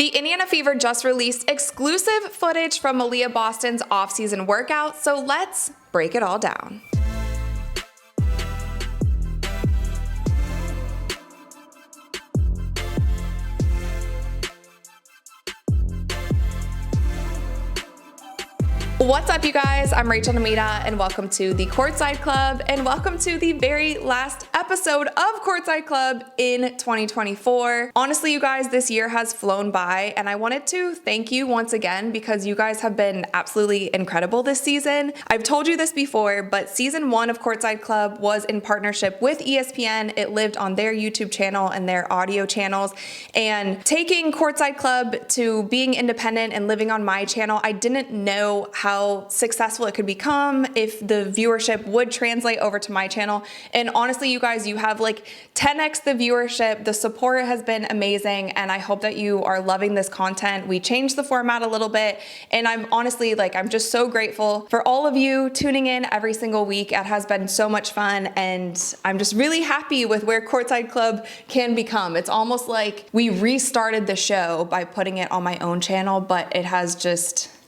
The Indiana Fever just released exclusive footage from Aliyah Boston's off-season workout, so let's break it all down. What's up, you guys? I'm DeMita, and welcome to the Courtside Club, and welcome to the very last episode of Courtside Club in 2024. Honestly, you guys, this year has flown by, and I wanted to thank you once again because you guys have been absolutely incredible this season. I've told you this before, but season 1 of Courtside Club was in partnership with ESPN. It lived on their YouTube channel and their audio channels, and taking Courtside Club to being independent and living on my channel, I didn't know how successful it could become, if the viewership would translate over to my channel. And honestly, you guys, you have like 10x the viewership. The support has been amazing, and I hope that you are loving this content. We changed the format a little bit, and I'm honestly I'm just so grateful for all of you tuning in every single week. It has been so much fun, and I'm just really happy with where Courtside Club can become. It's almost like we restarted the show by putting it on my own channel, but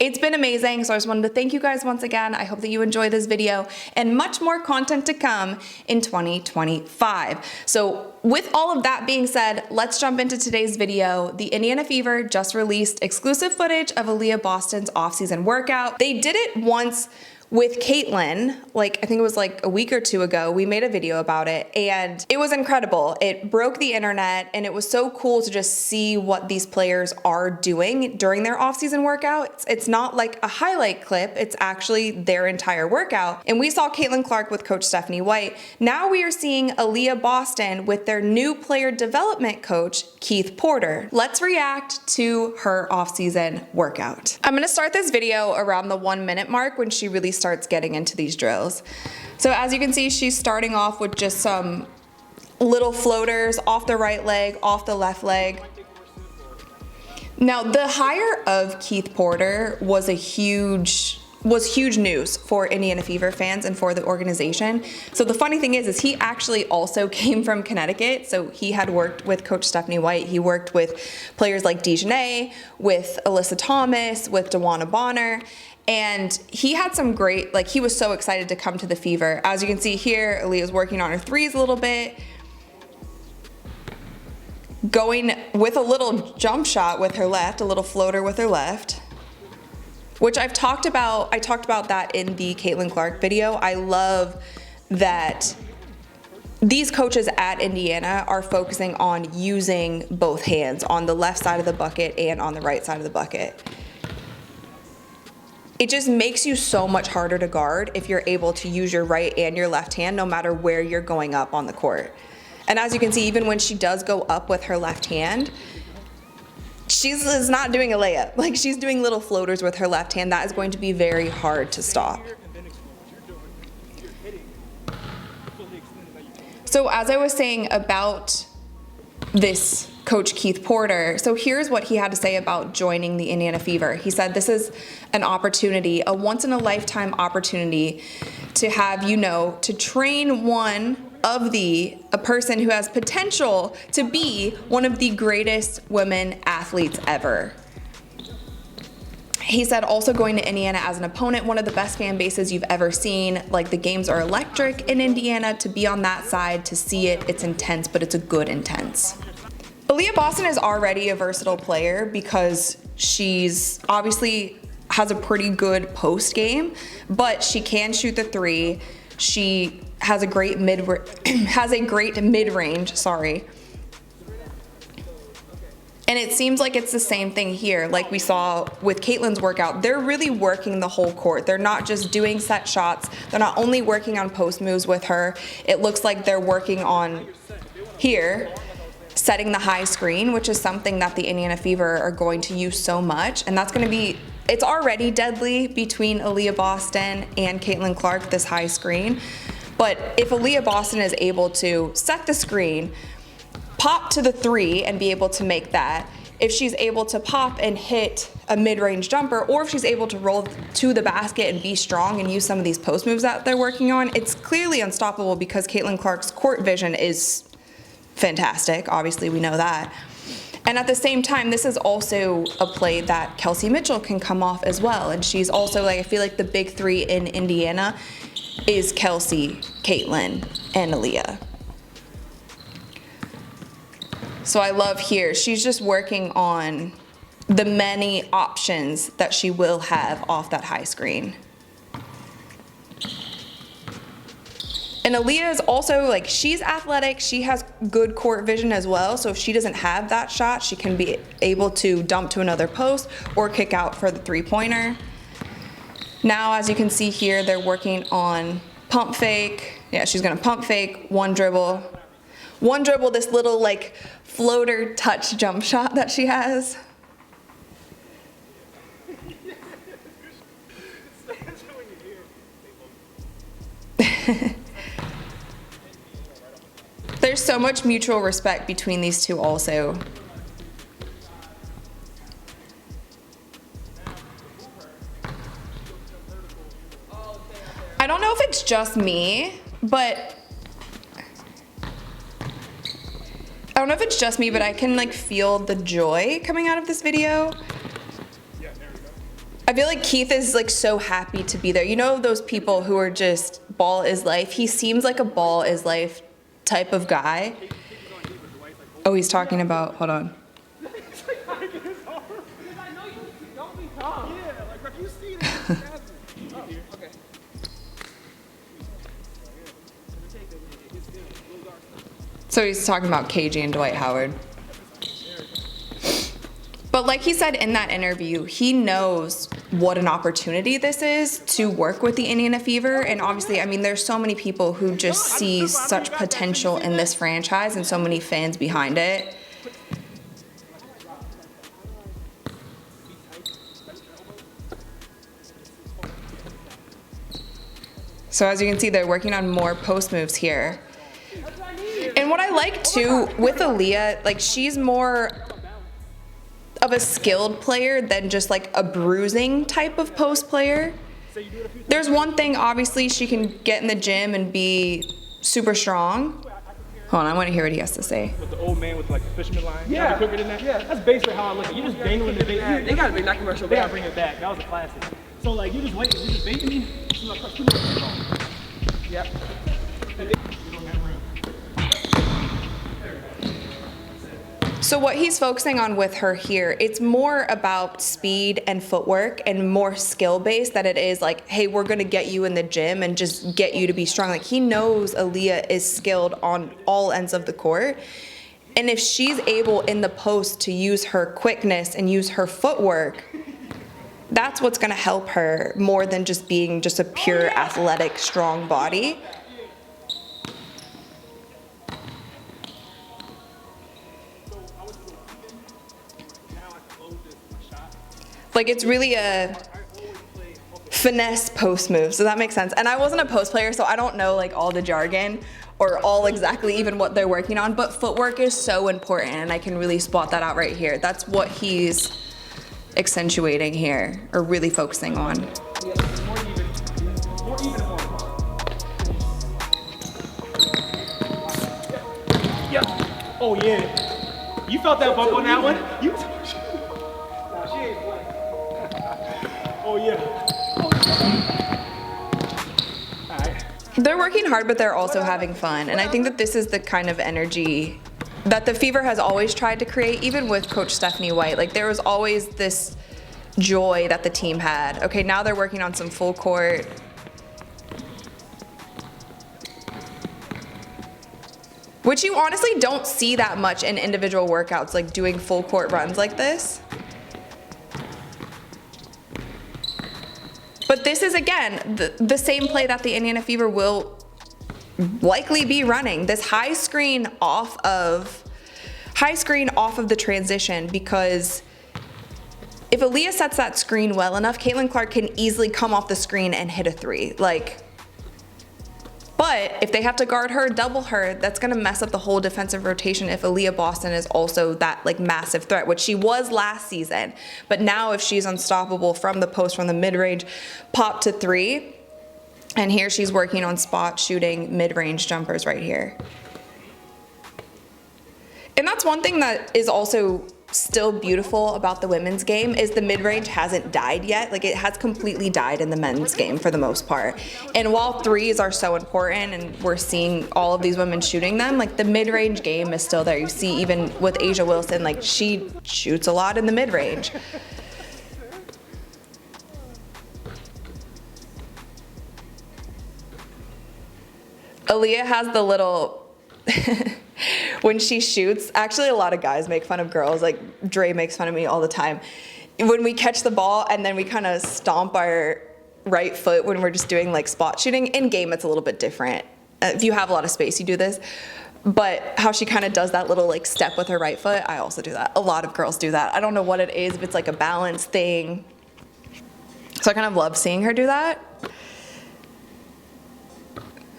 it's been amazing, so I just wanted to thank you guys once again. I hope that you enjoy this video and much more content to come in 2025. So with all of that being said, let's jump into today's video. The Indiana Fever just released exclusive footage of Aliyah Boston's off-season workout. They did it once with Caitlin, I think it was a week or two ago. We made a video about it, and it was incredible. It broke the internet, and it was so cool to just see what these players are doing during their off-season workouts. It's not like a highlight clip, it's actually their entire workout. And we saw Caitlin Clark with Coach Stephanie White. Now we are seeing Aliyah Boston with their new player development coach, Keith Porter. Let's react to her off-season workout. I'm gonna start this video around the 1 minute mark when she really starts getting into these drills. So as you can see, she's starting off with just some little floaters off the right leg, off the left leg. Now, the hire of Keith Porter was huge news for Indiana Fever fans and for the organization. So the funny thing is he actually also came from Connecticut. So he had worked with Coach Stephanie White. He worked with players like Dejanay, with Alyssa Thomas, with DeWanna Bonner. And he had some great, he was so excited to come to the Fever. As you can see here, Aliyah's working on her threes a little bit, going with a little jump shot with her left, a little floater with her left, which I talked about that in the Caitlin Clark video. I love that these coaches at Indiana are focusing on using both hands on the left side of the bucket and on the right side of the bucket. It just makes you so much harder to guard if you're able to use your right and your left hand no matter where you're going up on the court. And as you can see, even when she does go up with her left hand, she's not doing a layup. She's doing little floaters with her left hand. That is going to be very hard to stop. So as I was saying about this Coach Keith Porter, so here's what he had to say about joining the Indiana Fever. He said, "This is an opportunity, a once-in-a-lifetime opportunity to have, to train a person who has potential to be one of the greatest women athletes ever." He said, also going to Indiana as an opponent, one of the best fan bases you've ever seen. The games are electric in Indiana. To be on that side, to see it, it's intense, but it's a good intense. Aliyah Boston is already a versatile player because she's obviously has a pretty good post game, but she can shoot the three. She has a great mid-range, sorry. And it seems like it's the same thing here. Like we saw with Caitlin's workout, they're really working the whole court. They're not just doing set shots. They're not only working on post moves with her. It looks like they're working on here, setting the high screen, which is something that the Indiana Fever are going to use so much. And that's going to be, it's already deadly between Aliyah Boston and Caitlin Clark, this high screen. But if Aliyah Boston is able to set the screen, pop to the three and be able to make that, if she's able to pop and hit a mid-range jumper, or if she's able to roll to the basket and be strong and use some of these post moves that they're working on, it's clearly unstoppable because Caitlin Clark's court vision is fantastic. Obviously, we know that. And at the same time, this is also a play that Kelsey Mitchell can come off as well. And she's also, like, I feel like the big three in Indiana is Kelsey, Caitlin, and Aliyah. So I love here, she's just working on the many options that she will have off that high screen. And Aliyah is also, like, she's athletic, she has good court vision as well, so if she doesn't have that shot, she can be able to dump to another post or kick out for the three-pointer. Now, as you can see here, they're working on pump fake. Yeah, she's gonna pump fake, one dribble, this little, like, floater touch jump shot that she has. There's so much mutual respect between these two also. I don't know if it's just me, but I can, like, feel the joy coming out of this video. I feel like Keith is, like, so happy to be there. You know those people who are just ball is life? He seems like a ball is life type of guy. Oh, he's talking about, hold on. So he's talking about KG and Dwight Howard. But like he said in that interview, he knows what an opportunity this is to work with the Indiana Fever. And obviously, I mean, there's so many people who just see such potential in this franchise and so many fans behind it. So as you can see, they're working on more post moves here. And what I like too with Aliyah, like, she's more of a skilled player than just like a bruising type of post player. There's one thing, obviously, she can get in the gym and be super strong. Hold on, I want to hear what he has to say. With the old man with, like, the fisherman line. Yeah. Quicker than that. Yeah. That's basically how I look at it. You just dangling the bait. Yeah, they gotta bring that commercial back. They gotta bring it back. That was a classic. So, like, you just wait. You just baiting me. Yep. So what he's focusing on with her here, it's more about speed and footwork and more skill-based than it is like, hey, we're gonna get you in the gym and just get you to be strong. Like, he knows Aliyah is skilled on all ends of the court. And if she's able in the post to use her quickness and use her footwork, that's what's gonna help her more than just being just a pure athletic, strong body. Like, it's really a finesse post move, so that makes sense. And I wasn't a post player, so I don't know, like, all the jargon or all exactly even what they're working on, but footwork is so important, and I can really spot that out right here. That's what he's accentuating here, or really focusing on. Yep. Oh, yeah. You felt that bump on that one? You. Oh, yeah. All right. They're working hard, but they're also having fun. And I think that this is the kind of energy that the Fever has always tried to create, even with Coach Stephanie White. Like, there was always this joy that the team had. Okay, now they're working on some full court. Which you honestly don't see that much in individual workouts, like doing full court runs like this. But this is, again, the same play that the Indiana Fever will likely be running. This high screen off of the transition, because if Aliyah sets that screen well enough, Caitlin Clark can easily come off the screen and hit a three. Like, but if they have to guard her, double her, that's gonna mess up the whole defensive rotation if Aliyah Boston is also that, like, massive threat, which she was last season. But now if she's unstoppable from the post, from the mid-range, pop to three, and here she's working on spot shooting mid-range jumpers right here. And that's one thing that is also still beautiful about the women's game is the mid-range hasn't died yet. Like, it has completely died in the men's game for the most part. And while threes are so important and we're seeing all of these women shooting them, like the mid-range game is still there. You see even with Asia Wilson, like she shoots a lot in the mid-range. Aliyah has the little when she shoots, actually a lot of guys make fun of girls, like Dre makes fun of me all the time. When we catch the ball and then we kind of stomp our right foot when we're just doing like spot shooting, in game it's a little bit different. If you have a lot of space, you do this. But how she kind of does that little like step with her right foot, I also do that. A lot of girls do that. I don't know what it is, if it's like a balance thing. So I kind of love seeing her do that.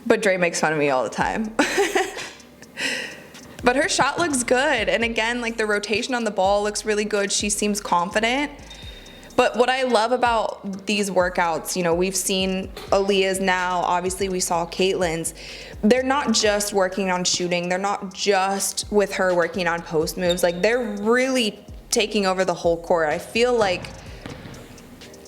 But Dre makes fun of me all the time. But her shot looks good. And again, like the rotation on the ball looks really good. She seems confident. But what I love about these workouts, you know, we've seen Aliyah's now, obviously we saw Caitlin's. They're not just working on shooting. They're not just with her working on post moves. Like, they're really taking over the whole court. I feel like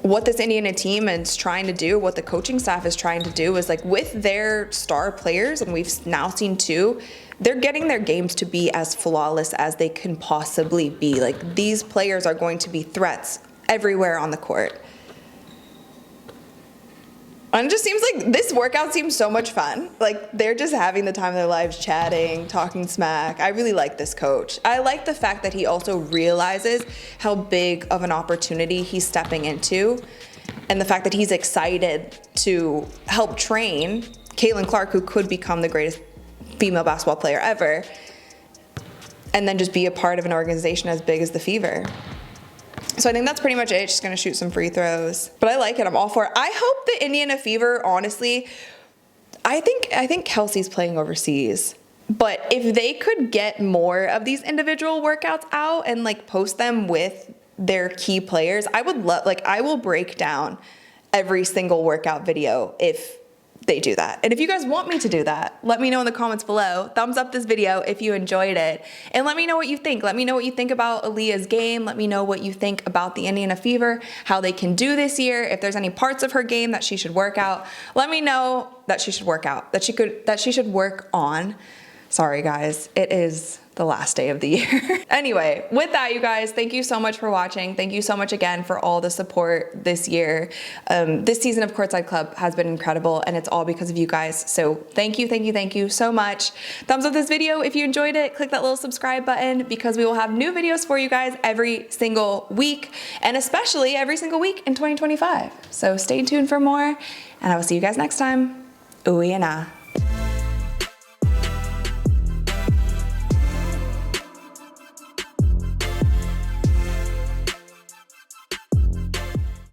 what this Indiana team is trying to do, what the coaching staff is trying to do is like with their star players, and we've now seen two, they're getting their games to be as flawless as they can possibly be. Like, these players are going to be threats everywhere on the court. And it just seems like this workout seems so much fun. Like, they're just having the time of their lives, chatting, talking smack. I really like this coach. I like the fact that he also realizes how big of an opportunity he's stepping into, and the fact that he's excited to help train Caitlin Clark, who could become the greatest female basketball player ever, and then just be a part of an organization as big as the Fever. So I think that's pretty much it. She's gonna shoot some free throws. But I like it, I'm all for it. I hope the Indiana Fever, honestly, I think Kelsey's playing overseas. But if they could get more of these individual workouts out and like post them with their key players, I would love, like, I will break down every single workout video if they do that. And if you guys want me to do that, let me know in the comments below. Thumbs up this video if you enjoyed it. And let me know what you think. Let me know what you think about Aliyah's game. Let me know what you think about the Indiana Fever, how they can do this year. If there's any parts of her game that she should work out, let me know that she should work out, that she should work on. Sorry guys, it is the last day of the year. Anyway, with that, you guys, thank you so much for watching. Thank you so much again for all the support this year. This season of Courtside Club has been incredible, and it's all because of you guys. So thank you so much. Thumbs up this video if you enjoyed it. Click that little subscribe button, because we will have new videos for you guys every single week, and especially every single week in 2025. So stay tuned for more, and I will see you guys next time. Ooh, and ah.